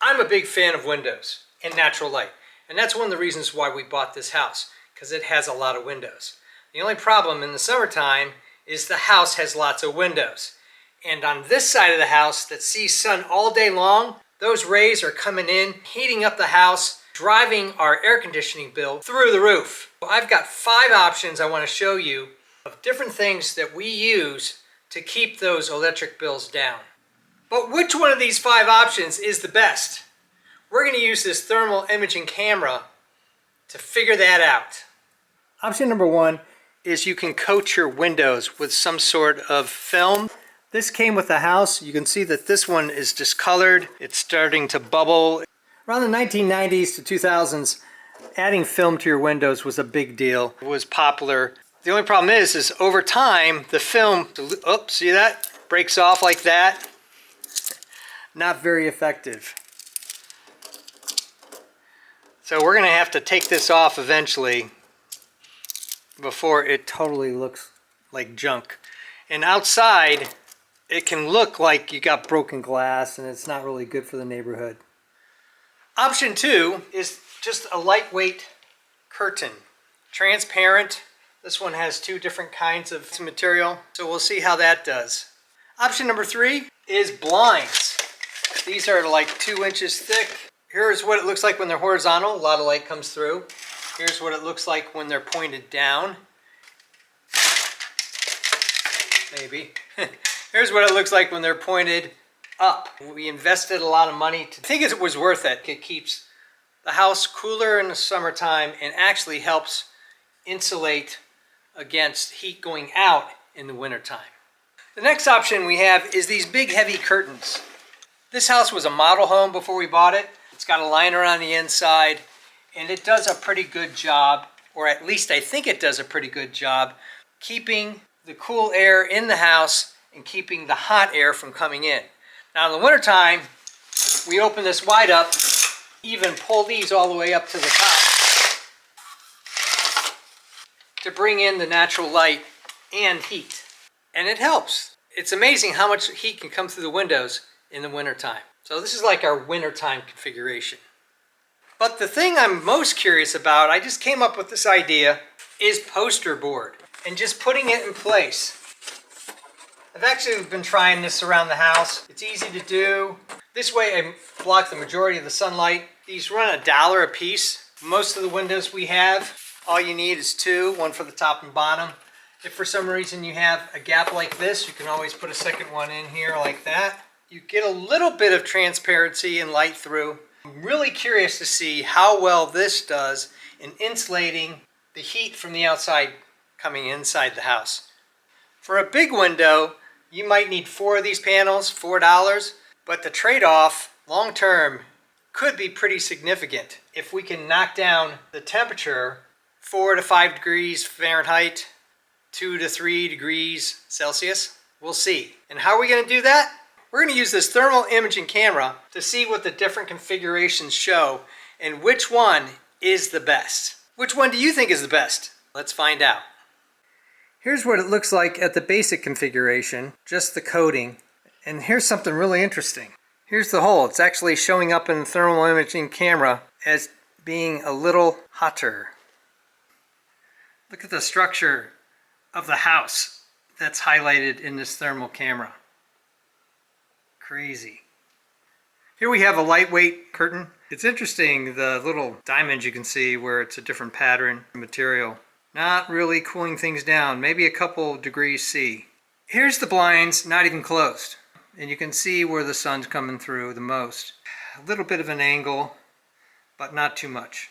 I'm a big fan of windows and natural light, and that's one of the reasons why we bought this house, because it has a lot of windows. The only problem in the summertime is the house has lots of windows. And on this side of the house that sees sun all day long, those rays are coming in, heating up the house, driving our air conditioning bill through the roof. I've got 5 options I want to show you of different things that we use to keep those electric bills down. But which one of these 5 options is the best? We're going to use this thermal imaging camera to figure that out. Option number 1 is you can coat your windows with some sort of film. This came with the house. You can see that this one is discolored. It's starting to bubble. Around the 1990s to 2000s, adding film to your windows was a big deal. It was popular. The only problem is over time, the film, oops, see that? Breaks off like that. Not very effective. So we're going to have to take this off eventually before it totally looks like junk. And outside, it can look like you got broken glass and it's not really good for the neighborhood. Option 2 is just a lightweight curtain. Transparent. This one has 2 different kinds of material, so we'll see how that does. Option number 3 is blinds. These are like 2 inches thick. Here's what it looks like when they're horizontal. A lot of light comes through. Here's what it looks like when they're pointed down. Maybe. Here's what it looks like when they're pointed up. We invested a lot of money. I think it was worth it. It keeps the house cooler in the summertime and actually helps insulate against heat going out in the wintertime. The next option we have is these big heavy curtains. This house was a model home before we bought it. It's got a liner on the inside and it does a pretty good job, or at least I think it does a pretty good job, keeping the cool air in the house and keeping the hot air from coming in. Now in the wintertime, we open this wide up, even pull these all the way up to the top to bring in the natural light and heat. And it helps. It's amazing how much heat can come through the windows in the wintertime. So this is like our wintertime configuration. But the thing I'm most curious about, I just came up with this idea, is poster board and just putting it in place. I've actually been trying this around the house. It's easy to do. This way I block the majority of the sunlight. These run $1 a piece. Most of the windows we have, all you need is 2, one for the top and bottom. If for some reason you have a gap like this, you can always put a second one in here like that. You get a little bit of transparency and light through. I'm really curious to see how well this does in insulating the heat from the outside coming inside the house. For a big window, you might need 4 of these panels, $4, but the trade-off long term could be pretty significant. If we can knock down the temperature 4 to 5 degrees Fahrenheit, 2 to 3 degrees Celsius, we'll see. And how are we going to do that? We're going to use this thermal imaging camera to see what the different configurations show and which one is the best. Which one do you think is the best? Let's find out. Here's what it looks like at the basic configuration, just the coating. And here's something really interesting. Here's the hole. It's actually showing up in the thermal imaging camera as being a little hotter. Look at the structure of the house that's highlighted in this thermal camera. Crazy. Here we have a lightweight curtain. It's interesting, the little diamonds you can see where it's a different pattern material. Not really cooling things down, maybe a couple degrees C. Here's the blinds, not even closed. And you can see where the sun's coming through the most. A little bit of an angle, but not too much.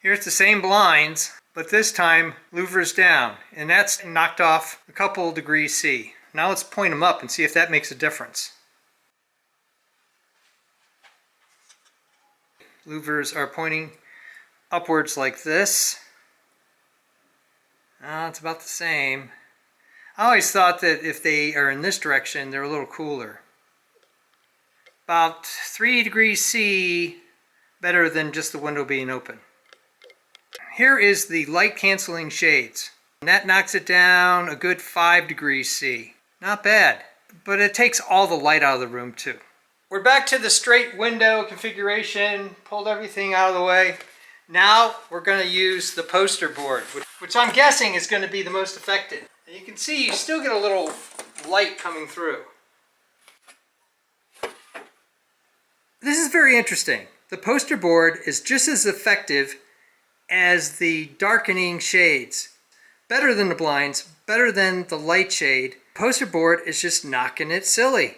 Here's the same blinds, but this time louvers down, and that's knocked off a couple degrees C. Now let's point them up and see if that makes a difference. Louvers are pointing upwards like this. It's about the same. I always thought that if they are in this direction, they're a little cooler. About 3 degrees C, better than just the window being open. Here is the light canceling shades. And that knocks it down a good 5 degrees C. Not bad, but it takes all the light out of the room too. We're back to the straight window configuration, pulled everything out of the way. Now we're going to use the poster board, which I'm guessing is going to be the most effective. And you can see you still get a little light coming through. This is very interesting. The poster board is just as effective as the darkening shades. Better than the blinds, better than the light shade. Poster board is just knocking it silly.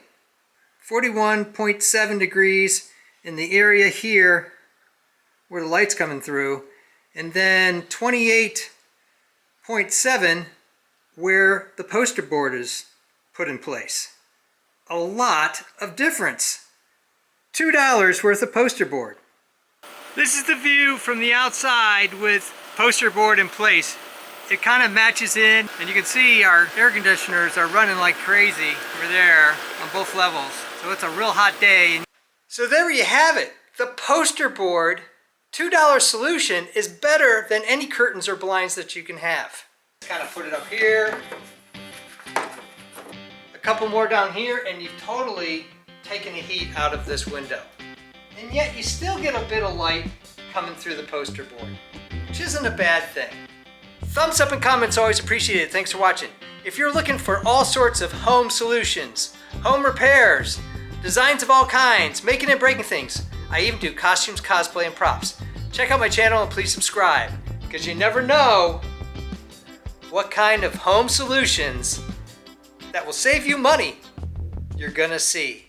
41.7 degrees in the area here where the light's coming through, and then 28.7 where the poster board is put in place. A lot of difference. $2 worth of poster board. This is the view from the outside with poster board in place. It kind of matches in, and you can see our air conditioners are running like crazy over there on both levels. So it's a real hot day. So there you have it. The poster board $2 solution is better than any curtains or blinds that you can have. Kind of put it up here, a couple more down here, and you've totally taken the heat out of this window. And yet you still get a bit of light coming through the poster board, which isn't a bad thing. Thumbs up and comments always appreciated. Thanks for watching. If you're looking for all sorts of home solutions, home repairs, designs of all kinds, making and breaking things, I even do costumes, cosplay, and props. Check out my channel and please subscribe, because you never know what kind of home solutions that will save you money you're gonna see.